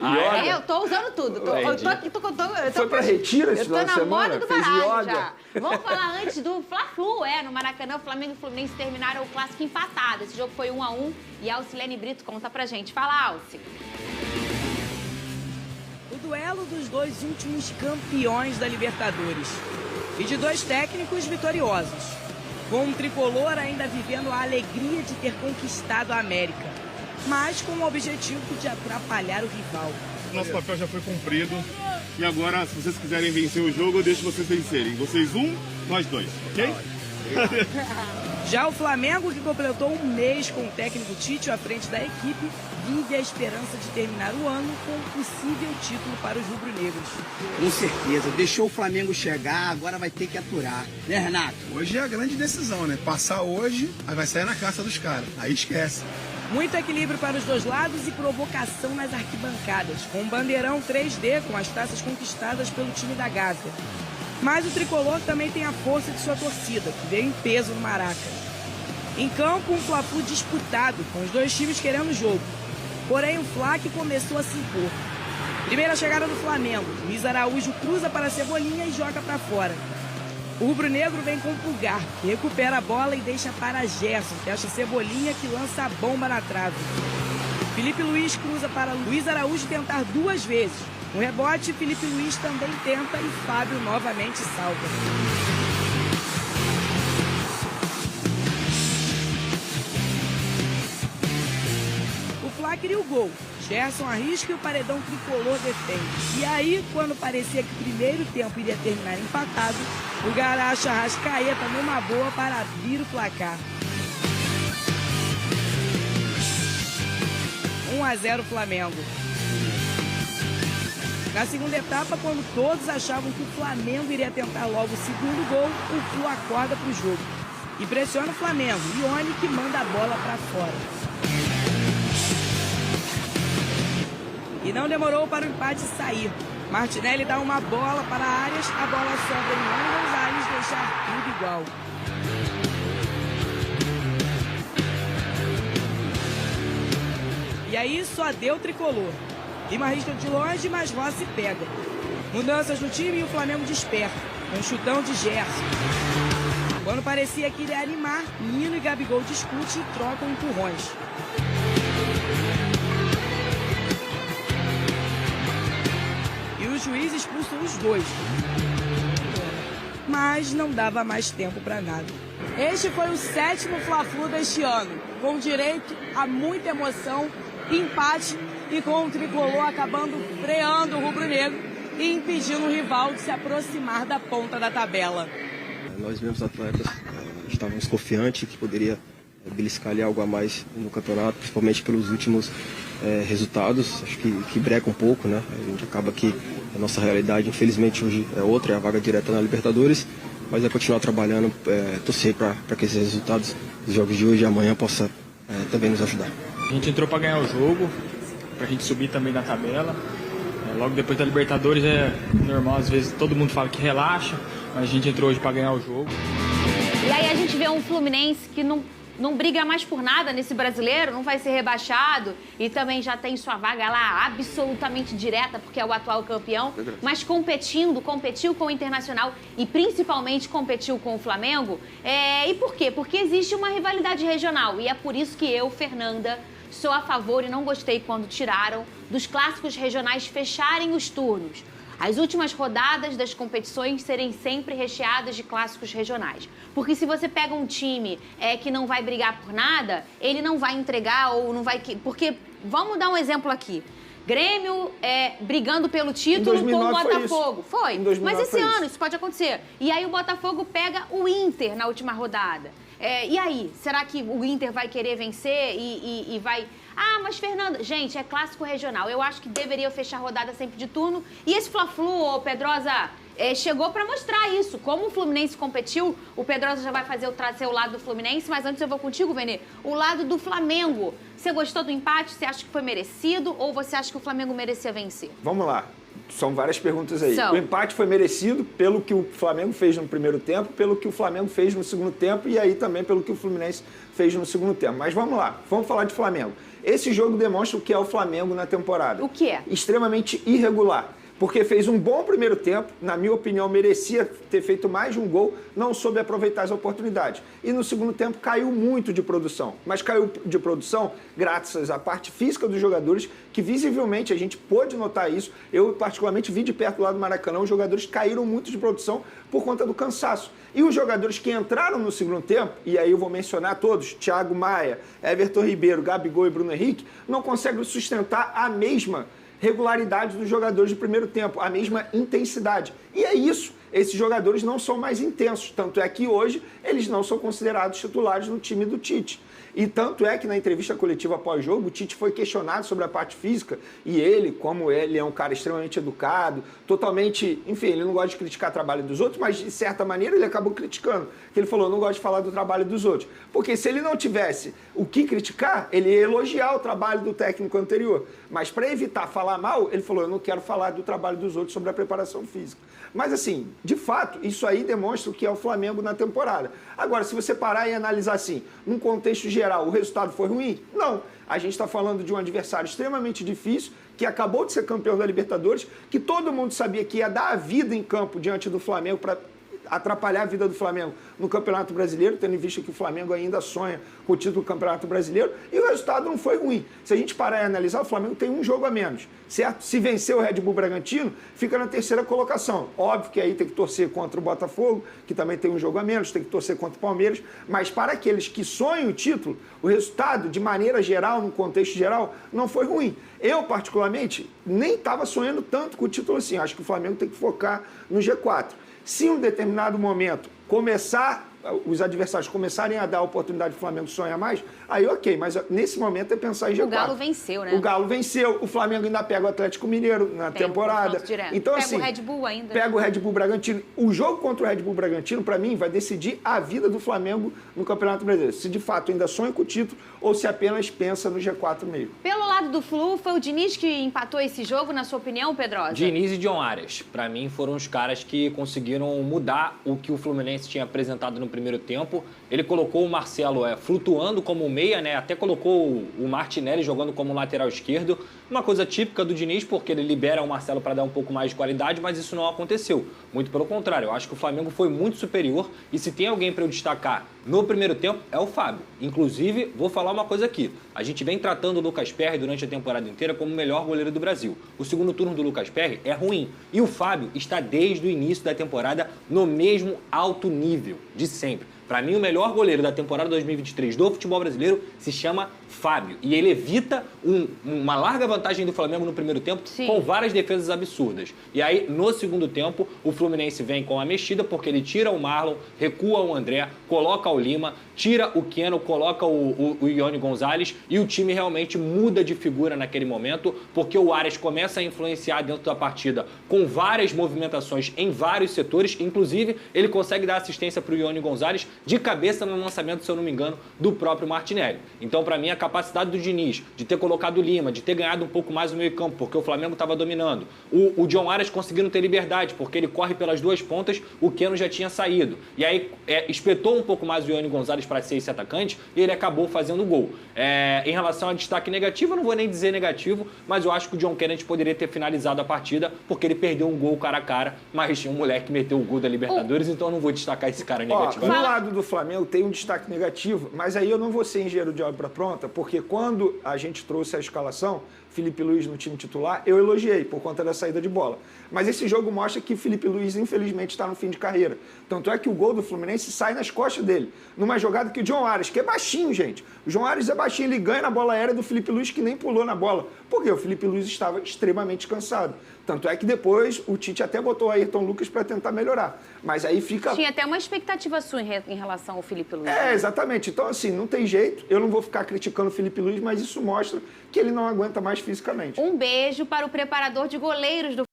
Yoga? Eu tô usando tudo. Foi pra retiro esse Eu tô final de na semana? moda do Fez baralho yoga? já. Vamos falar antes do Fla-Flu, no Maracanã, o Flamengo e o Fluminense terminaram o clássico empatado. Esse jogo foi 1-1 e a Alcilene Brito conta pra gente. Fala, Alci. O duelo dos dois últimos campeões da Libertadores e de dois técnicos vitoriosos, com um tricolor ainda vivendo a alegria de ter conquistado a América, mas com o objetivo de atrapalhar o rival. Nosso papel já foi cumprido e agora, se vocês quiserem vencer o jogo, eu deixo vocês vencerem. Vocês um, nós dois, ok? Já o Flamengo, que completou um mês com o técnico Tite à frente da equipe, vive a esperança de terminar o ano com um possível título para os rubro-negros. Com certeza, deixou o Flamengo chegar, agora vai ter que aturar, né, Renato? Hoje é a grande decisão, né? Passar hoje, aí vai sair na caça dos caras, aí esquece. Muito equilíbrio para os dois lados e provocação nas arquibancadas, com um bandeirão 3D com as taças conquistadas pelo time da Gávea. Mas o tricolor também tem a força de sua torcida, que veio em peso no Maraca. Em campo, um Fla-Flu disputado, com os dois times querendo o jogo. Porém, o Fla que começou a se impor. Primeira chegada do Flamengo, Luiz Araújo cruza para Cebolinha e joga para fora. O rubro-negro vem com o Pulgar, que recupera a bola e deixa para Gerson, que acha Cebolinha, que lança a bomba na trave. Felipe Luiz cruza para Luiz Araújo tentar duas vezes. No rebote, Felipe Luiz também tenta e Fábio novamente salva. O Fla queria o gol. Gerson arrisca e o paredão tricolor defende. E aí, quando parecia que o primeiro tempo iria terminar empatado, o Garacha Arrascaeta numa boa para abrir o placar. 1-0 Flamengo. Na segunda etapa, quando todos achavam que o Flamengo iria tentar logo o segundo gol, o Flu acorda para o jogo. E pressiona o Flamengo. Ione que manda a bola para fora. E não demorou para o empate sair. Martinelli dá uma bola para Arias, a bola sobra em Juan Gonzalez, deixar tudo igual. E aí só deu tricolor. Lima arrisca de longe, mas Rossi pega. Mudanças no time e o Flamengo desperta. Um chutão de Gerson. Quando parecia que iria animar, Nino e Gabigol discutem e trocam empurrões. O juiz expulsou os dois. Mas não dava mais tempo para nada. Este foi o 7º Fla-Flu deste ano, com direito a muita emoção, empate e com o tricolor acabando freando o rubro-negro e impedindo o rival de se aproximar da ponta da tabela. Nós mesmos atletas estávamos confiantes que poderia beliscar ali algo a mais no campeonato, principalmente pelos últimos resultados. Acho que breca um pouco, né? A gente acaba que a nossa realidade, infelizmente, hoje é outra, é a vaga direta na Libertadores, mas é continuar trabalhando, torcer para que esses resultados dos jogos de hoje e amanhã possam também nos ajudar. A gente entrou para ganhar o jogo, para a gente subir também na tabela. Logo depois da Libertadores é normal, às vezes todo mundo fala que relaxa, mas a gente entrou hoje para ganhar o jogo. E aí a gente vê um Fluminense que não briga mais por nada nesse brasileiro, não vai ser rebaixado e também já tem sua vaga lá absolutamente direta, porque é o atual campeão, mas competiu com o Internacional e principalmente competiu com o Flamengo. E por quê? Porque existe uma rivalidade regional e é por isso que eu, Fernanda, sou a favor e não gostei quando tiraram dos clássicos regionais fecharem os turnos. As últimas rodadas das competições serem sempre recheadas de clássicos regionais. Porque se você pega um time que não vai brigar por nada, ele não vai entregar ou não vai... Porque, vamos dar um exemplo aqui. Grêmio brigando pelo título com o Botafogo. Foi. Mas esse ano isso pode acontecer. E aí o Botafogo pega o Inter na última rodada. E aí? Será que o Inter vai querer vencer e vai... Ah, mas Fernanda, gente, é clássico regional. Eu acho que deveria fechar a rodada sempre de turno. E esse Fla-Flu, Pedrosa, chegou para mostrar isso. Como o Fluminense competiu, o Pedrosa já vai trazer o lado do Fluminense, mas antes eu vou contigo, Vene, o lado do Flamengo. Você gostou do empate? Você acha que foi merecido ou você acha que o Flamengo merecia vencer? Vamos lá. São várias perguntas aí. O empate foi merecido pelo que o Flamengo fez no primeiro tempo, pelo que o Flamengo fez no segundo tempo e aí também pelo que o Fluminense fez no segundo tempo. Mas vamos lá, vamos falar de Flamengo. Esse jogo demonstra o que é o Flamengo na temporada. O que é? Extremamente irregular. Porque fez um bom primeiro tempo, na minha opinião, merecia ter feito mais de um gol, não soube aproveitar as oportunidades. E no segundo tempo caiu muito de produção. Mas caiu de produção graças à parte física dos jogadores, que visivelmente a gente pôde notar isso. Eu, particularmente, vi de perto lá do Maracanã, os jogadores caíram muito de produção por conta do cansaço. E os jogadores que entraram no segundo tempo, e aí eu vou mencionar todos, Thiago Maia, Everton Ribeiro, Gabigol e Bruno Henrique, não conseguem sustentar a mesma regularidade dos jogadores do primeiro tempo, a mesma intensidade. E é isso, esses jogadores não são mais intensos, tanto é que hoje eles não são considerados titulares no time do Tite. E tanto é que na entrevista coletiva pós-jogo, o Tite foi questionado sobre a parte física e ele, como ele é um cara extremamente educado, totalmente, enfim, ele não gosta de criticar o trabalho dos outros, mas de certa maneira ele acabou criticando. Ele falou, não gosto de falar do trabalho dos outros. Porque se ele não tivesse o que criticar, ele ia elogiar o trabalho do técnico anterior. Mas para evitar falar mal, ele falou, eu não quero falar do trabalho dos outros sobre a preparação física. Mas assim, de fato, isso aí demonstra o que é o Flamengo na temporada. Agora, se você parar e analisar assim, num contexto geral, o resultado foi ruim? Não. A gente está falando de um adversário extremamente difícil, que acabou de ser campeão da Libertadores, que todo mundo sabia que ia dar a vida em campo diante do Flamengo para atrapalhar a vida do Flamengo no Campeonato Brasileiro, tendo em vista que o Flamengo ainda sonha com o título do Campeonato Brasileiro, e o resultado não foi ruim. Se a gente parar e analisar, o Flamengo tem um jogo a menos, certo? Se vencer o Red Bull Bragantino, fica na terceira colocação. Óbvio que aí tem que torcer contra o Botafogo, que também tem um jogo a menos, tem que torcer contra o Palmeiras, mas para aqueles que sonham o título, o resultado, de maneira geral, no contexto geral, não foi ruim. Eu, particularmente, nem estava sonhando tanto com o título assim. Acho que o Flamengo tem que focar no G4. Se em um determinado momento os adversários começarem a dar a oportunidade do Flamengo sonhar mais, aí ok, mas nesse momento é pensar em G4. O Galo venceu, né? O Galo venceu, o Flamengo ainda pega o Atlético Mineiro na temporada. Então, pega assim, o Red Bull ainda. Pega o Red Bull Bragantino. O jogo contra o Red Bull Bragantino, para mim, vai decidir a vida do Flamengo no Campeonato Brasileiro. Se de fato ainda sonha com o título ou se apenas pensa no G4 mesmo. Pelo lado do Flu, foi o Diniz que empatou esse jogo, na sua opinião, Pedrosa? Diniz e John Arias. Para mim, foram os caras que conseguiram mudar o que o Fluminense tinha apresentado no primeiro tempo. Ele colocou o Marcelo flutuando como meia, né? Até colocou o Martinelli jogando como lateral esquerdo. Uma coisa típica do Diniz, porque ele libera o Marcelo para dar um pouco mais de qualidade, mas isso não aconteceu. Muito pelo contrário, eu acho que o Flamengo foi muito superior e se tem alguém para eu destacar no primeiro tempo é o Fábio. Inclusive, vou falar uma coisa aqui. A gente vem tratando o Lucas Perry durante a temporada inteira como o melhor goleiro do Brasil. O segundo turno do Lucas Perry é ruim. E o Fábio está desde o início da temporada no mesmo alto nível de sempre. Para mim, o melhor goleiro da temporada 2023 do futebol brasileiro se chama Fábio. E ele evita uma larga vantagem do Flamengo no primeiro tempo, sim, com várias defesas absurdas. E aí, no segundo tempo, o Fluminense vem com a mexida, porque ele tira o Marlon, recua o André, coloca o Lima, tira o Keno, coloca o Ione Gonzalez e o time realmente muda de figura naquele momento, porque o Arias começa a influenciar dentro da partida com várias movimentações em vários setores. Inclusive, ele consegue dar assistência para o Ione Gonzalez de cabeça no lançamento, se eu não me engano, do próprio Martinelli. Então, para mim, a capacidade do Diniz de ter colocado o Lima, de ter ganhado um pouco mais o meio campo, porque o Flamengo estava dominando. O John Arias conseguindo ter liberdade, porque ele corre pelas duas pontas, o Keno já tinha saído. E aí, espetou um pouco mais o Ione Gonzalez para ser esse atacante e ele acabou fazendo o gol. Em relação a destaque negativo, eu não vou nem dizer negativo, mas eu acho que o John Kennedy poderia ter finalizado a partida, porque ele perdeu um gol cara a cara, mas tinha um moleque que meteu o gol da Libertadores, então eu não vou destacar esse cara negativo. Do lado do Flamengo tem um destaque negativo, mas aí eu não vou ser engenheiro de obra pronta, porque quando a gente trouxe a escalação, Felipe Luiz no time titular, eu elogiei por conta da saída de bola. Mas esse jogo mostra que Felipe Luiz, infelizmente, está no fim de carreira. Tanto é que o gol do Fluminense sai nas costas dele, numa jogada que o John Arias, que é baixinho, gente. O John Arias é baixinho, ele ganha na bola aérea do Felipe Luiz, que nem pulou na bola. Porque o Felipe Luiz estava extremamente cansado. Tanto é que depois o Tite até botou o Ayrton Lucas para tentar melhorar. Mas aí fica... Tinha até uma expectativa sua em relação ao Felipe Luiz. Exatamente. Então, assim, não tem jeito. Eu não vou ficar criticando o Felipe Luiz, mas isso mostra que ele não aguenta mais fisicamente. Um beijo para o preparador de goleiros do